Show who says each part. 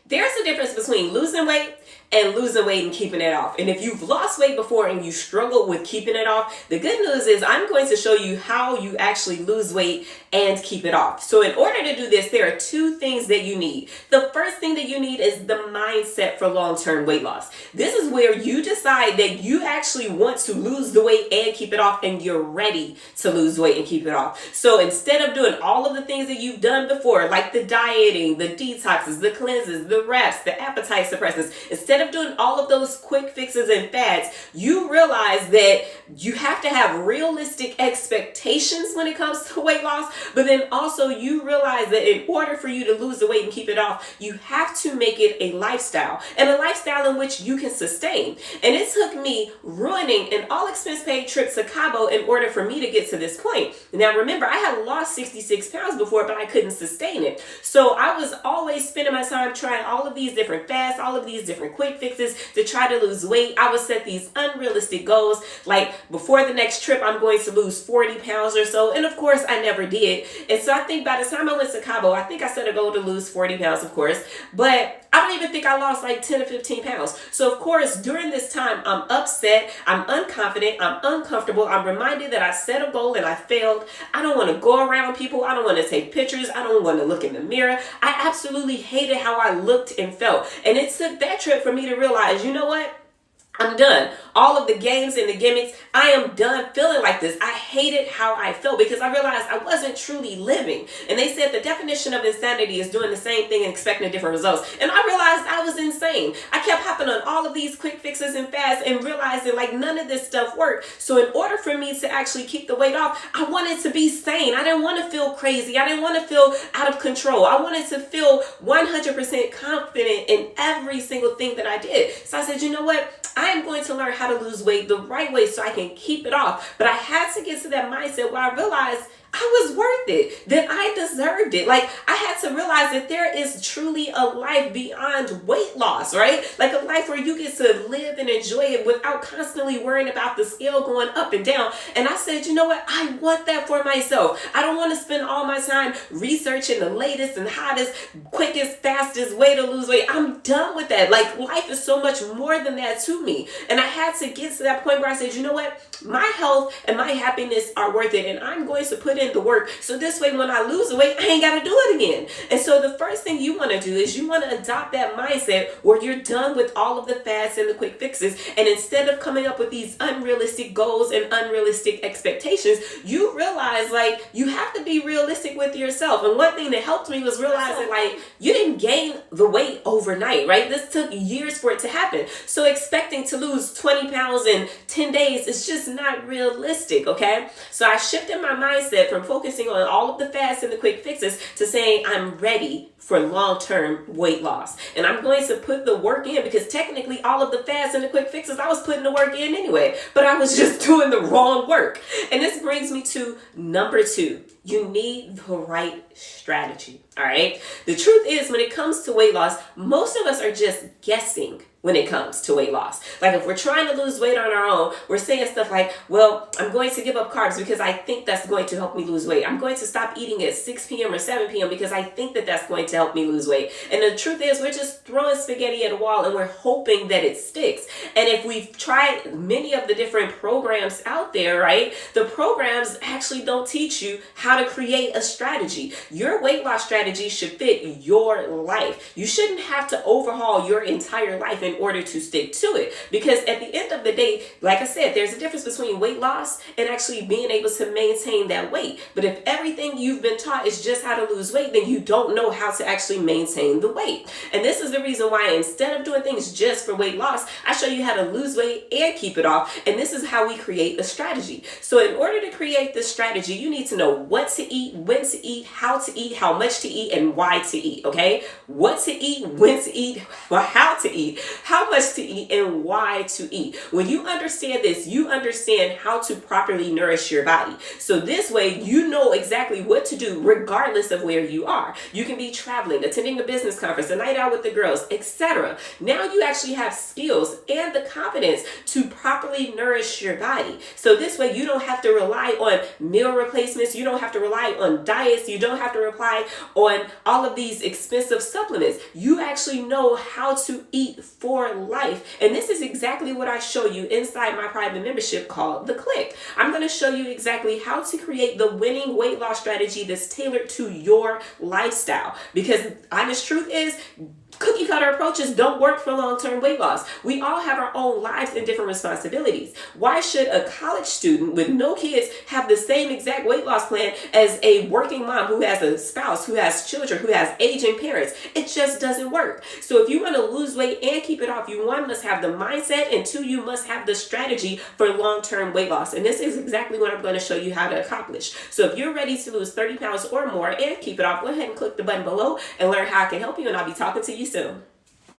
Speaker 1: There's a difference between losing weight and losing weight and keeping it off. And if you've lost weight before and you struggle with keeping it off, the good news is I'm going to show you how you actually lose weight and keep it off. So in order to do this, there are two things that you need. The first thing that you need is the mindset for long-term weight loss. This is where you decide that you actually want to lose the weight and keep it off, and you're ready to lose weight and keep it off. So instead of doing all of the things that you've done before, like the dieting, the detoxes, the cleanses, the reps, the appetite suppressants, instead of doing all of those quick fixes and fads, you realize that you have to have realistic expectations when it comes to weight loss, but then also you realize that in order for you to lose the weight and keep it off, you have to make it a lifestyle, and a lifestyle in which you can sustain. And it took me ruining an all-expense paid trip to Cabo in order for me to get to this point. Now remember, I had lost 66 pounds before, but I couldn't sustain it. So I was always spending my time trying all of these different fasts, all of these different quick fixes to try to lose weight. I would set these unrealistic goals, like before the next trip, I'm going to lose 40 pounds or so. And of course, I never did. And so I think by the time I went to Cabo, I think I set a goal to lose 40 pounds, of course, but I don't even think I lost like 10 to 15 pounds. So of course, during this time, I'm upset, I'm unconfident, I'm uncomfortable. I'm reminded that I set a goal and I failed. I don't want to go around people. I don't want to take pictures. I don't want to look in the mirror. I absolutely hated how I looked and felt. And it took that trip for me to realize, you know what? I'm done. All of the games and the gimmicks, I am done feeling like this. I hated how I felt because I realized I wasn't truly living. And they said the definition of insanity is doing the same thing and expecting different results. And I realized I was insane. I kept hopping on all of these quick fixes and fasts and realizing like none of this stuff worked. So in order for me to actually keep the weight off, I wanted to be sane. I didn't want to feel crazy. I didn't want to feel out of control. I wanted to feel 100% confident in every single thing that I did. So I said, you know what? I am going to learn how to lose weight the right way so I can keep it off. But I had to get to that mindset where I realized I was worth it, that I deserved it. Like I had to realize that there is truly a life beyond weight loss, right? Like a life where you get to live and enjoy it without constantly worrying about the scale going up and down. And I said, you know what? I want that for myself. I don't want to spend all my time researching the latest and hottest, quickest, fastest way to lose weight. I'm done with that. Like life is so much more than that to me. And I had to get to that point where I said, you know what? My health and my happiness are worth it. And I'm going to put in the work. So this way, when I lose the weight, I ain't got to do it again. And so the first thing you want to do is you want to adopt that mindset where you're done with all of the fads and the quick fixes. And instead of coming up with these unrealistic goals and unrealistic expectations, you realize like you have to be realistic with yourself. And one thing that helped me was realizing like you didn't gain the weight overnight, right? This took years for it to happen. So expecting to lose 20 pounds in 10 days is just not realistic, okay? So I shifted my mindset from focusing on all of the fads and the quick fixes to saying I'm ready for long-term weight loss. And I'm going to put the work in because technically all of the fads and the quick fixes, I was putting the work in anyway, but I was just doing the wrong work. And this brings me to number 2. You need the right strategy, all right? The truth is when it comes to weight loss, most of us are just guessing when it comes to weight loss. Like if we're trying to lose weight on our own, we're saying stuff like, well, I'm going to give up carbs because I think that's going to help me lose weight. I'm going to stop eating at 6 p.m. or 7 p.m. because I think that that's going to help me lose weight. And the truth is we're just throwing spaghetti at a wall and we're hoping that it sticks. And if we've tried many of the different programs out there, right, the programs actually don't teach you how to create a strategy. Your weight loss strategy should fit your life. You shouldn't have to overhaul your entire life in order to stick to it. Because at the end of the day, like I said, there's a difference between weight loss and actually being able to maintain that weight. But if everything you've been taught is just how to lose weight, then you don't know how to actually maintain the weight. And this is the reason why instead of doing things just for weight loss, I show you how to lose weight and keep it off. And this is how we create a strategy. So in order to create this strategy, you need to know what to eat, when to eat, how much to eat, and why to eat, okay? What to eat, when to eat, how to eat, how much to eat, and why to eat. When you understand this, you understand how to properly nourish your body. So this way, you know exactly what to do regardless of where you are. You can be traveling, attending a business conference, a night out with the girls, etc. Now you actually have skills and the confidence to properly nourish your body. So this way, you don't have to rely on meal replacements. You don't have to rely on diets. You don't have to rely on all of these expensive supplements. You actually know how to eat for life. And this is exactly what I show you inside my private membership called The Click. I'm going to show you exactly how to create the winning weight loss strategy that's tailored to your lifestyle. Because honest truth is, cookie cutter approaches don't work for long-term weight loss. We all have our own lives and different responsibilities. Why should a college student with no kids have the same exact weight loss plan as a working mom who has a spouse, who has children, who has aging parents? It just doesn't work. So if you want to lose weight and keep it off, you one must have the mindset, and two, you must have the strategy for long-term weight loss. And this is exactly what I'm going to show you how to accomplish. So if you're ready to lose 30 pounds or more and keep it off, go ahead and click the button below and learn how I can help you, and I'll be talking to you soon.